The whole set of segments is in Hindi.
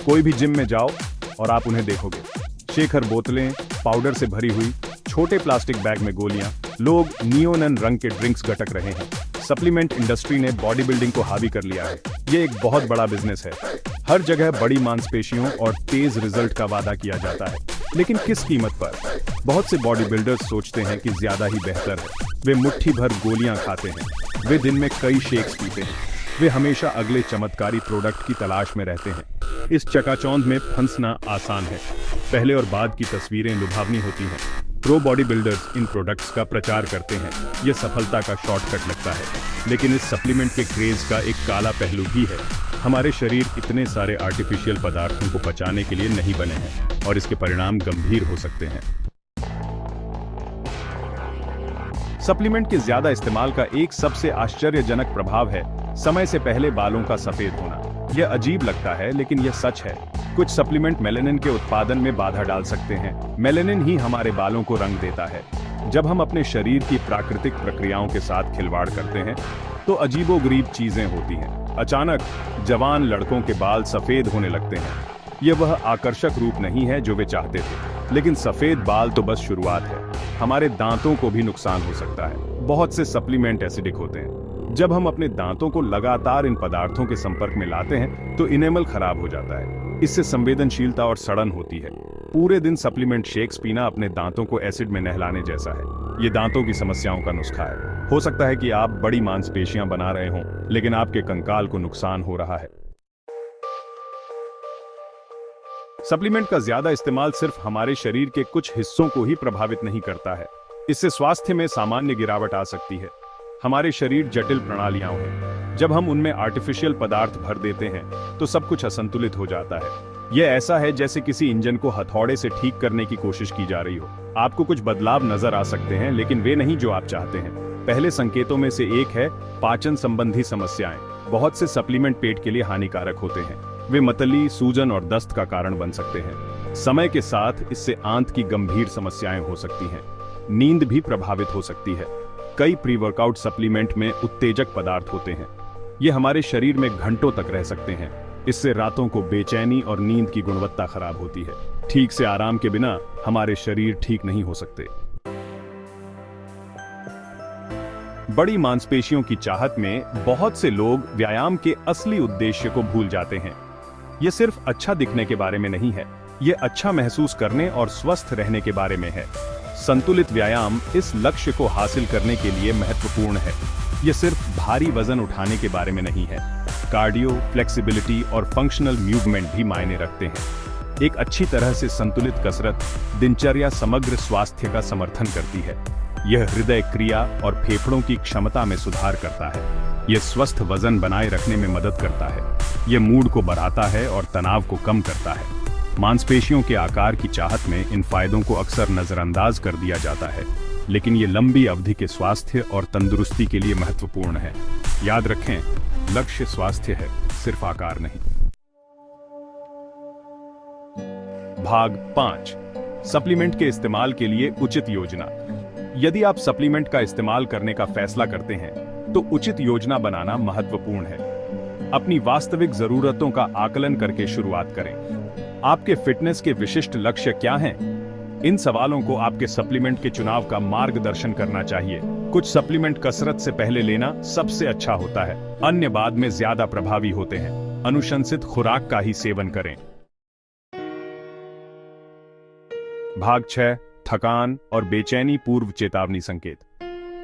कोई भी जिम में जाओ और आप उन्हें देखोगे, शेखर बोतलें, पाउडर से भरी हुई छोटे प्लास्टिक बैग में गोलियां, लोग नियोनन रंग के ड्रिंक्स गटक रहे हैं। सप्लीमेंट इंडस्ट्री ने बॉडी बिल्डिंग को हावी कर लिया है। ये एक बहुत बड़ा बिजनेस है। हर जगह बड़ी मांसपेशियों और तेज रिजल्ट का वादा किया जाता है, लेकिन किस कीमत पर? बहुत से बॉडी बिल्डर्स सोचते हैं कि ज्यादा ही बेहतर है। वे मुट्ठी भर गोलियां खाते हैं, वे दिन में कई शेक्स पीते हैं, वे हमेशा अगले चमत्कारी प्रोडक्ट की तलाश में रहते हैं। इस चकाचौंध में फंसना आसान है। पहले और बाद की तस्वीरें लुभावनी होती हैं। प्रो बॉडी बिल्डर्स इन प्रोडक्ट्स का प्रचार करते हैं। यह सफलता का शॉर्टकट लगता है, लेकिन इस सप्लीमेंट के क्रेज का एक काला पहलू भी है। हमारे शरीर इतने सारे आर्टिफिशियल पदार्थों को पचाने के लिए नहीं बने हैं और इसके परिणाम गंभीर हो सकते हैं। सप्लीमेंट के ज्यादा इस्तेमाल का एक सबसे आश्चर्यजनक प्रभाव है समय से पहले बालों का सफेद होना। यह अजीब लगता है, लेकिन यह सच है। कुछ सप्लीमेंट मेलानिन के उत्पादन में बाधा डाल सकते हैं। मेलानिन ही हमारे बालों को रंग देता है। जब हम अपने शरीर की प्राकृतिक प्रक्रियाओं के साथ खिलवाड़ करते हैं तो अजीबोगरीब चीजें होती हैं। अचानक जवान लड़कों के बाल सफेद होने लगते हैं। यह वह आकर्षक रूप नहीं है जो वे चाहते थे, लेकिन सफेद बाल तो बस शुरुआत है। हमारे दांतों को भी नुकसान हो सकता है। बहुत से सप्लीमेंट एसिडिक होते हैं। जब हम अपने दांतों को लगातार इन पदार्थों के संपर्क में लाते हैं तो इनेमल खराब हो जाता है। इससे संवेदनशीलता और सड़न होती है। पूरे दिन सप्लीमेंट शेक्स पीना अपने दांतों को एसिड में नहलाने जैसा है। ये दांतों की समस्याओं का नुस्खा है। हो सकता है कि आप बड़ी मांसपेशियां बना रहे हों, लेकिन आपके कंकाल को नुकसान हो रहा है। सप्लीमेंट का ज्यादा इस्तेमाल सिर्फ हमारे शरीर के कुछ हिस्सों को ही प्रभावित नहीं करता है। इससे स्वास्थ्य में सामान्य गिरावट आ सकती है। हमारे शरीर जटिल प्रणालियां हैं। जब हम उनमें आर्टिफिशियल पदार्थ भर देते हैं तो सब कुछ असंतुलित हो जाता है। यह ऐसा है जैसे किसी इंजन को हथौड़े से ठीक करने की कोशिश की जा रही हो। आपको कुछ बदलाव नजर आ सकते हैं, लेकिन वे नहीं जो आप चाहते हैं। पहले संकेतों में से एक है पाचन संबंधी समस्याएं। बहुत से सप्लीमेंट पेट के लिए हानिकारक होते हैं। वे मतली, सूजन और दस्त का कारण बन सकते हैं। समय के साथ इससे आंत की गंभीर समस्याएं हो सकती हैं। नींद भी प्रभावित हो सकती है। कई प्री वर्कआउट सप्लीमेंट में उत्तेजक पदार्थ होते हैं। ये हमारे शरीर में घंटों तक रह सकते हैं। इससे रातों को बेचैनी और नींद की गुणवत्ता खराब होती है। ठीक से आराम के बिना हमारे शरीर ठीक नहीं हो सकते। बड़ी मांसपेशियों की चाहत में बहुत से लोग व्यायाम के असली उद्देश्य को भूल जाते हैं। यह सिर्फ अच्छा दिखने के बारे में नहीं है, यह अच्छा महसूस करने और स्वस्थ रहने के बारे में है। संतुलित व्यायाम इस लक्ष्य को हासिल करने के लिए महत्वपूर्ण है। यह सिर्फ भारी वजन उठाने के बारे में नहीं है। कार्डियो, फ्लेक्सिबिलिटी और फंक्शनल मूवमेंट भी मायने रखते हैं। एक अच्छी तरह से संतुलित कसरत दिनचर्या समग्र स्वास्थ्य का समर्थन करती है। यह हृदय क्रिया और फेफड़ों की क्षमता में सुधार करता है। यह स्वस्थ वजन बनाए रखने में मदद करता है। यह मूड को बढ़ाता है और तनाव को कम करता है। मांसपेशियों के आकार की चाहत में इन फायदों को अक्सर नजरअंदाज कर दिया जाता है, लेकिन ये लंबी अवधि के स्वास्थ्य और तंदुरुस्ती के लिए महत्वपूर्ण है। याद रखें, लक्ष्य स्वास्थ्य है, सिर्फ आकार नहीं। भाग 5, सप्लीमेंट के इस्तेमाल के लिए उचित योजना। यदि आप सप्लीमेंट का इस्तेमाल करने का फैसला करते हैं तो उचित योजना बनाना महत्वपूर्ण है। अपनी वास्तविक जरूरतों का आकलन करके शुरुआत करें। आपके फिटनेस के विशिष्ट लक्ष्य क्या हैं? इन सवालों को आपके सप्लीमेंट के चुनाव का मार्गदर्शन करना चाहिए। कुछ सप्लीमेंट कसरत से पहले लेना सबसे अच्छा होता है, अन्य बाद में ज्यादा प्रभावी होते हैं। अनुशंसित खुराक का ही सेवन करें। भाग 6, थकान और बेचैनी पूर्व चेतावनी संकेत।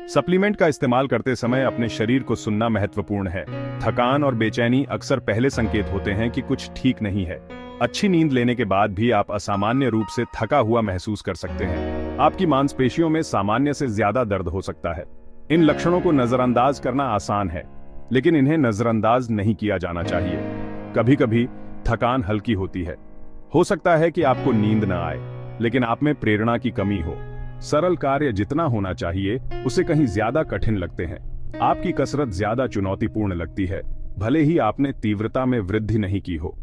सप्लीमेंट का इस्तेमाल करते समय अपने शरीर को सुनना महत्वपूर्ण है। थकान और बेचैनी अक्सर पहले संकेत होते हैं कि कुछ ठीक नहीं है। अच्छी नींद लेने के बाद भी आप असामान्य रूप से थका हुआ महसूस कर सकते हैं। आपकी मांसपेशियों में सामान्य से ज्यादा दर्द हो सकता है। इन लक्षणों को नजरअंदाज करना आसान है, लेकिन इन्हें नजरअंदाज नहीं किया जाना चाहिए। कभी कभी थकान हल्की होती है। हो सकता है कि आपको नींद न आए, लेकिन आप में प्रेरणा की कमी हो। सरल कार्य जितना होना चाहिए उसे कहीं ज्यादा कठिन लगते हैं। आपकी कसरत ज्यादा चुनौतीपूर्ण लगती है, भले ही आपने तीव्रता में वृद्धि नहीं की हो।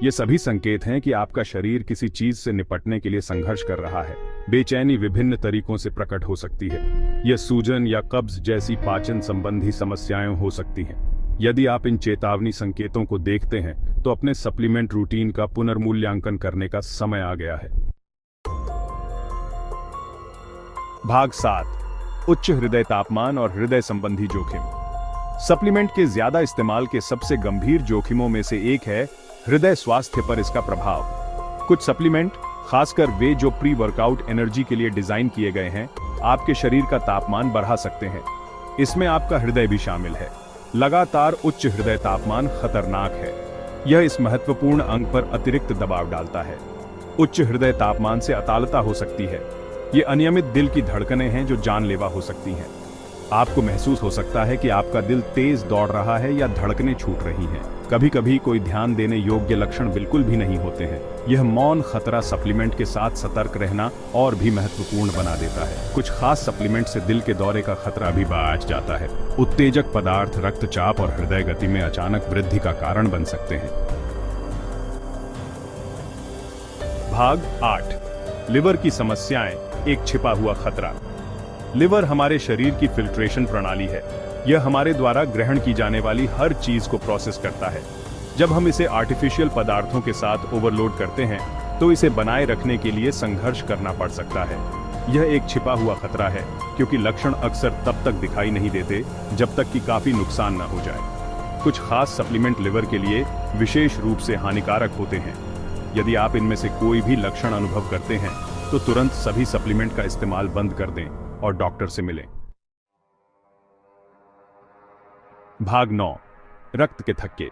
ये सभी संकेत हैं कि आपका शरीर किसी चीज से निपटने के लिए संघर्ष कर रहा है। बेचैनी विभिन्न तरीकों से प्रकट हो सकती है। यह सूजन या कब्ज जैसी पाचन संबंधी समस्याएं हो सकती हैं। यदि आप इन चेतावनी संकेतों को देखते हैं तो अपने सप्लीमेंट रूटीन का पुनर्मूल्यांकन करने का समय आ गया है। भाग 7, उच्च हृदय तापमान और हृदय संबंधी जोखिम। सप्लीमेंट के ज्यादा इस्तेमाल के सबसे गंभीर जोखिमों में से एक है हृदय स्वास्थ्य पर इसका प्रभाव। कुछ सप्लीमेंट, खासकर वे जो प्री वर्कआउट एनर्जी के लिए डिजाइन किए गए हैं, आपके शरीर का तापमान बढ़ा सकते हैं। इसमें आपका हृदय भी शामिल है। लगातार उच्च हृदय तापमान खतरनाक है। यह इस महत्वपूर्ण अंग पर अतिरिक्त दबाव डालता है। उच्च हृदय तापमान से अतालता हो सकती है। ये अनियमित दिल की धड़कनें हैं जो जानलेवा हो सकती हैं। आपको महसूस हो सकता है कि आपका दिल तेज दौड़ रहा है या धड़कनें छूट रही हैं। कभी कभी कोई ध्यान देने योग्य लक्षण बिल्कुल भी नहीं होते हैं। यह मौन खतरा सप्लीमेंट के साथ सतर्क रहना और भी महत्वपूर्ण बना देता है। कुछ खास सप्लीमेंट से दिल के दौरे का खतरा भी बढ़ जाता है। उत्तेजक पदार्थ रक्तचाप और हृदय गति में अचानक वृद्धि का कारण बन सकते हैं। भाग 8, लिवर की समस्याएं, एक छिपा हुआ खतरा। लिवर हमारे शरीर की फिल्ट्रेशन प्रणाली है। यह हमारे द्वारा ग्रहण की जाने वाली हर चीज को प्रोसेस करता है। जब हम इसे आर्टिफिशियल पदार्थों के साथ ओवरलोड करते हैं तो इसे बनाए रखने के लिए संघर्ष करना पड़ सकता है। यह एक छिपा हुआ खतरा है क्योंकि लक्षण अक्सर तब तक दिखाई नहीं देते जब तक कि काफी नुकसान न हो जाए। कुछ खास सप्लीमेंट लिवर के लिए विशेष रूप से हानिकारक होते हैं। यदि आप इनमें से कोई भी लक्षण अनुभव करते हैं तो तुरंत सभी सप्लीमेंट का इस्तेमाल बंद कर दें और डॉक्टर से मिलें। भाग 9, रक्त के थक्के,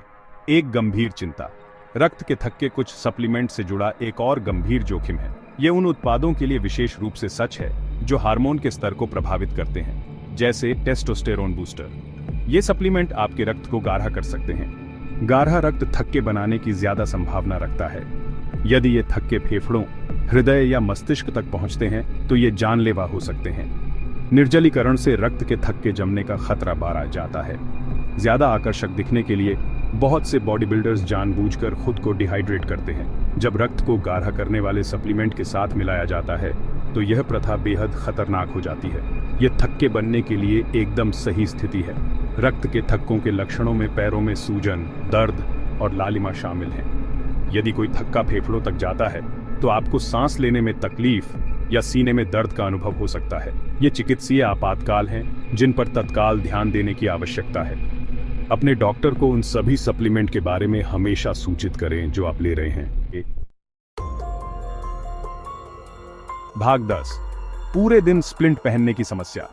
एक गंभीर चिंता। रक्त के थक्के कुछ सप्लीमेंट से जुड़ा एक और गंभीर जोखिम है। यह उन उत्पादों के लिए विशेष रूप से सच है जो हार्मोन के स्तर को प्रभावित करते हैं, जैसे टेस्टोस्टेरोन बूस्टर। ये सप्लीमेंट आपके रक्त को गाढ़ा कर सकते हैं। गाढ़ा रक्त थक्के बनाने की ज्यादा संभावना रखता है। यदि ये थक्के फेफड़ों, हृदय या मस्तिष्क तक पहुंचते हैं तो ये जानलेवा हो सकते हैं। निर्जलीकरण से रक्त के थक्के जमने का खतरा बढ़ जाता है। ज्यादा आकर्षक दिखने के लिए बहुत से बॉडी बिल्डर्स जानबूझकर खुद को डिहाइड्रेट करते हैं। जब रक्त को गाढ़ा करने वाले सप्लीमेंट के साथ मिलाया जाता है तो यह प्रथा बेहद खतरनाक हो जाती है। यह थक्के बनने के लिए एकदम सही स्थिति है। रक्त के थक्कों के लक्षणों में पैरों में सूजन, दर्द और लालिमा शामिल हैं। यदि कोई थक्का फेफड़ों तक जाता है तो आपको सांस लेने में तकलीफ या सीने में दर्द का अनुभव हो सकता है। ये चिकित्सीय आपातकाल हैं जिन पर तत्काल ध्यान देने की आवश्यकता है। अपने डॉक्टर को उन सभी सप्लीमेंट के बारे में हमेशा सूचित करें जो आप ले रहे हैं। भाग 10, पूरे दिन स्प्लिंट पहनने की समस्या।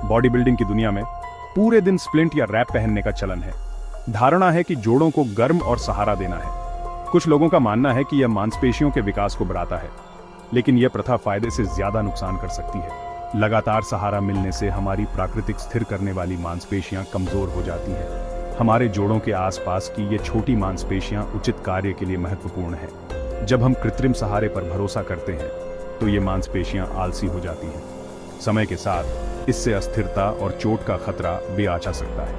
बॉडी बिल्डिंग की दुनिया में पूरे दिन स्प्लिंट या रैप पहनने का चलन है। धारणा है कि जोड़ों को गर्म और सहारा देना है। कुछ लोगों का मानना है कि यह मांसपेशियों के विकास को बढ़ाता है, लेकिन यह प्रथा फायदे से ज्यादा नुकसान कर सकती है। लगातार सहारा मिलने से हमारी प्राकृतिक स्थिर करने वाली मांसपेशियां कमजोर हो जाती हैं। हमारे जोड़ों के आसपास की ये छोटी मांसपेशियां उचित कार्य के लिए महत्वपूर्ण हैं। जब हम कृत्रिम सहारे पर भरोसा करते हैं तो ये मांसपेशियां आलसी हो जाती हैं। समय के साथ इससे अस्थिरता और चोट का खतरा भी आ जा सकता है।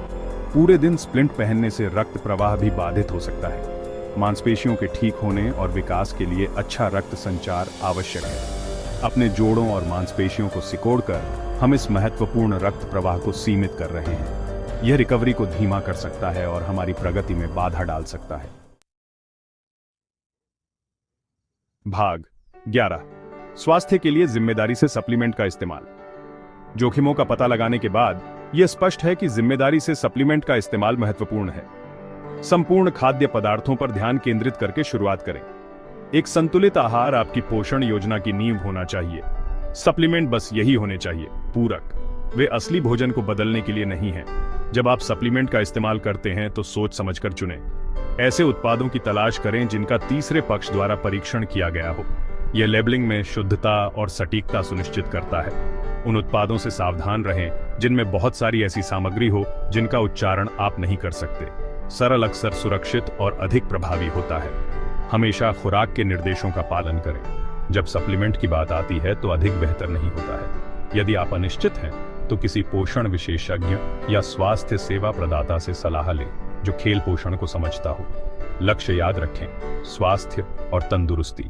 पूरे दिन स्प्लिंट पहनने से रक्त प्रवाह भी बाधित हो सकता है। मांसपेशियों के ठीक होने और विकास के लिए अच्छा रक्त संचार आवश्यक है। अपने जोड़ों और मांसपेशियों को सिकोड़कर हम इस महत्वपूर्ण रक्त प्रवाह को सीमित कर रहे हैं। यह रिकवरी को धीमा कर सकता है और हमारी प्रगति में बाधा डाल सकता है। भाग 11, स्वास्थ्य के लिए जिम्मेदारी से सप्लीमेंट का इस्तेमाल। जोखिमों का पता लगाने के बाद यह स्पष्ट है कि जिम्मेदारी से सप्लीमेंट का इस्तेमाल महत्वपूर्ण है। संपूर्ण खाद्य पदार्थों पर ध्यान केंद्रित करके शुरुआत करें। एक संतुलित आहार आपकी पोषण योजना की नींव होना चाहिए। सप्लीमेंट बस यही होने चाहिए, पूरक। वे असली भोजन को बदलने के लिए नहीं हैं। जब आप सप्लीमेंट का इस्तेमाल करते हैं तो सोच समझकर चुनें। ऐसे उत्पादों की तलाश करें जिनका तीसरे पक्ष द्वारा परीक्षण किया गया हो। यह लेबलिंग में शुद्धता और सटीकता सुनिश्चित करता है। उन उत्पादों से सावधान रहें जिनमें बहुत सारी ऐसी सामग्री हो जिनका उच्चारण आप नहीं कर सकते। सरल अक्सर सुरक्षित और अधिक प्रभावी होता है। हमेशा खुराक के निर्देशों का पालन करें। जब सप्लीमेंट की बात आती है तो अधिक बेहतर नहीं होता है। यदि आप अनिश्चित हैं तो किसी पोषण विशेषज्ञ या स्वास्थ्य सेवा प्रदाता से सलाह लें जो खेल पोषण को समझता हो। लक्ष्य याद रखें, स्वास्थ्य और तंदुरुस्ती।